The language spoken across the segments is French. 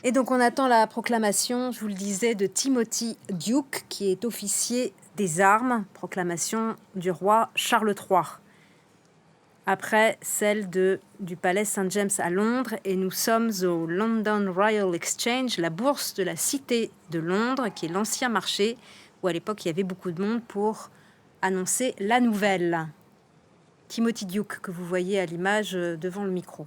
Et donc on attend la proclamation, je vous le disais, de Timothy Duke, qui est officier des armes, proclamation du roi Charles III. Après celle du palais St. James à Londres, et nous sommes au London Royal Exchange, la bourse de la Cité de Londres, qui est l'ancien marché, où à l'époque il y avait beaucoup de monde pour annoncer la nouvelle. Timothy Duke, que vous voyez à l'image devant le micro.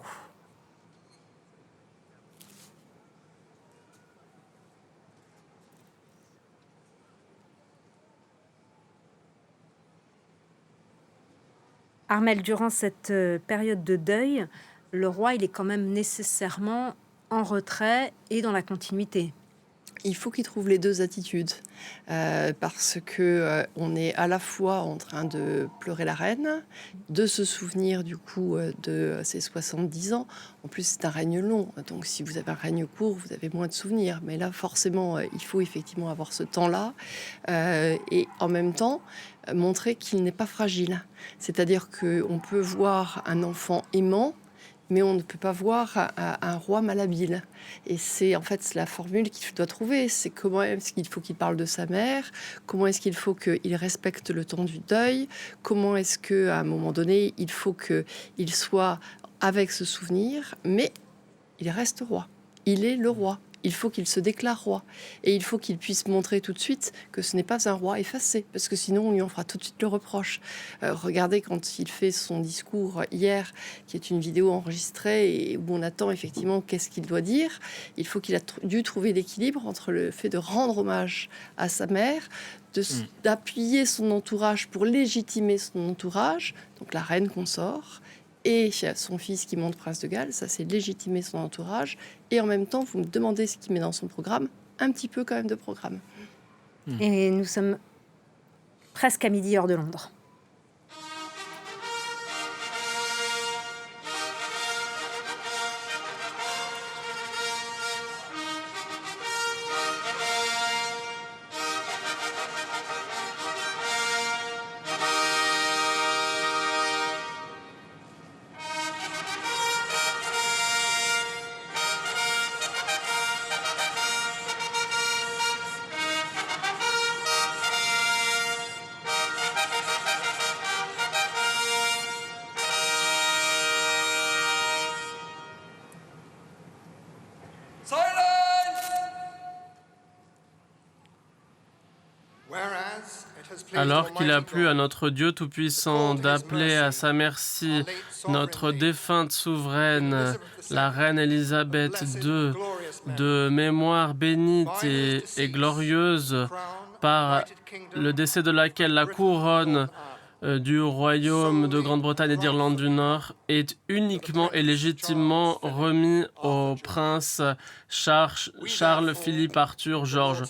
Armelle, durant cette période de deuil, le roi, il est quand même nécessairement en retrait et dans la continuité. Il faut qu'il trouve les deux attitudes, parce que on est à la fois en train de pleurer la reine, de se souvenir du coup de ses 70 ans. En plus, c'est un règne long, donc si vous avez un règne court, vous avez moins de souvenirs. Mais là, forcément, il faut effectivement avoir ce temps-là, et en même temps montrer qu'il n'est pas fragile. C'est-à-dire qu'on peut voir un enfant aimant, mais on ne peut pas voir un roi malhabile. Et c'est en fait la formule qu'il doit trouver. C'est comment est-ce qu'il faut qu'il parle de sa mère, comment est-ce qu'il faut qu'il respecte le temps du deuil, comment est-ce qu'à un moment donné, il faut qu'il soit avec ce souvenir, mais il reste roi. Il est le roi. Il faut qu'il se déclare roi. Et il faut qu'il puisse montrer tout de suite que ce n'est pas un roi effacé, parce que sinon on lui en fera tout de suite le reproche. Regardez quand il fait son discours hier, qui est une vidéo enregistrée et où on attend effectivement qu'est-ce qu'il doit dire. Il faut qu'il a dû trouver l'équilibre entre le fait de rendre hommage à sa mère, d'appuyer son entourage pour légitimer son entourage, donc la reine consort, et son fils qui monte prince de Galles, ça c'est légitimer son entourage, et en même temps vous me demandez ce qu'il met dans son programme, un petit peu quand même de programme. Et nous sommes presque à midi heure de Londres. Alors qu'il a plu à notre Dieu Tout-Puissant d'appeler à sa merci notre défunte souveraine, la reine Élisabeth II, de mémoire bénite et glorieuse, par le décès de laquelle la couronne du royaume de Grande-Bretagne et d'Irlande du Nord est uniquement et légitimement remis au prince Charles Philippe Arthur George.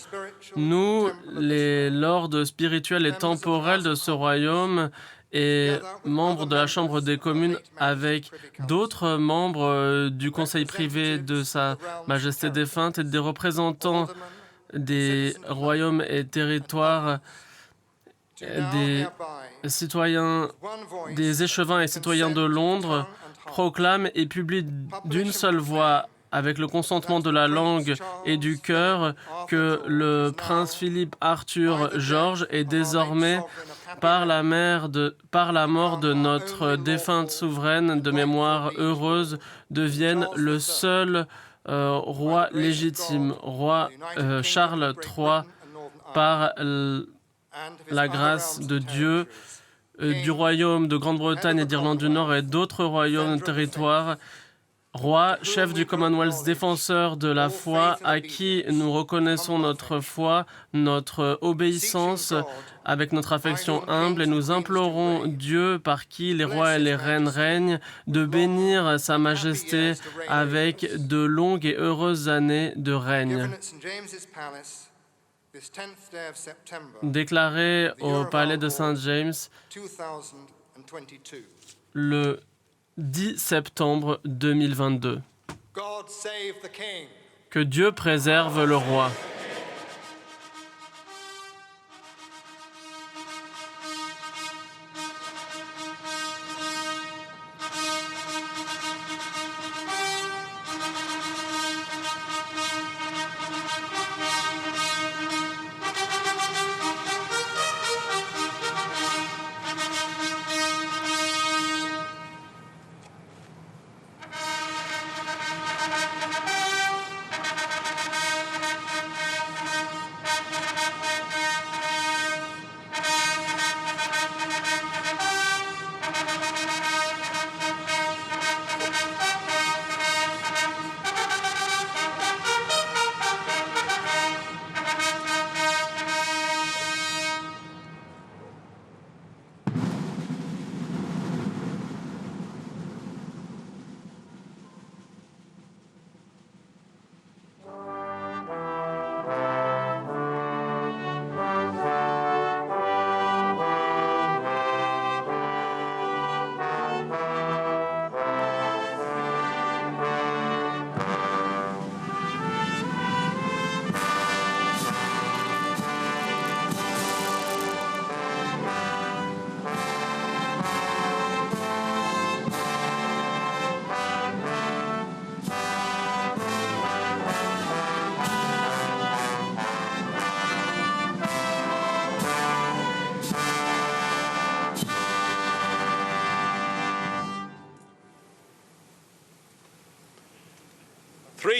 Nous, les lords spirituels et temporels de ce royaume et membres de la Chambre des communes avec d'autres membres du conseil privé de Sa Majesté défunte et des représentants des royaumes et territoires, des citoyens, des échevins et citoyens de Londres proclament et publient d'une seule voix, avec le consentement de la langue et du cœur, que le prince Philippe Arthur George est désormais, par la mort de notre défunte souveraine de mémoire heureuse, devienne le seul roi légitime, roi Charles III, par la grâce de Dieu, du royaume de Grande-Bretagne et d'Irlande du Nord et d'autres royaumes et territoires, roi, chef du Commonwealth, défenseur de la foi, à qui nous reconnaissons notre foi, notre obéissance, avec notre affection humble, et nous implorons Dieu, par qui les rois et les reines règnent, de bénir Sa Majesté avec de longues et heureuses années de règne. Déclaré au palais de St. James le 10 septembre 2022. Que Dieu préserve le roi.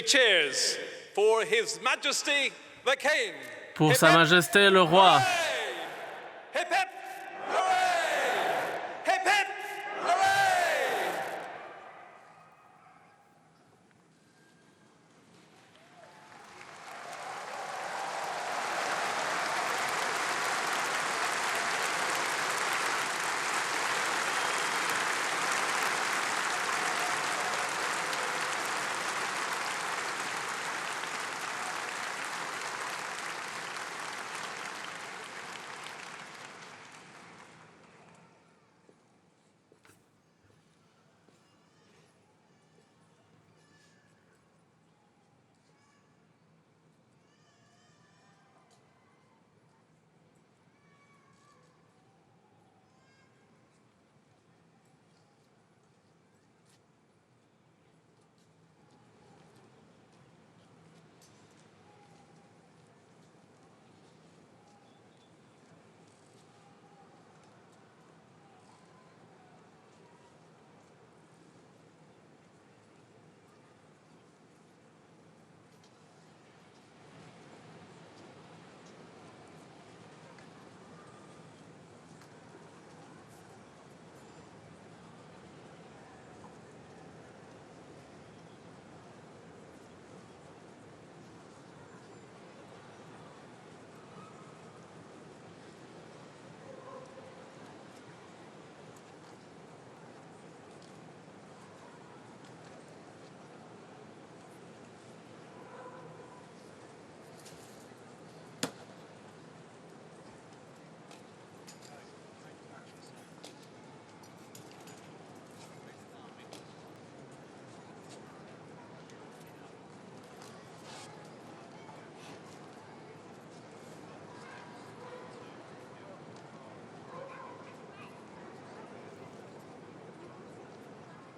Three cheers for His Majesty the King. Pour Sa Majesté le Roi. Hip, hip.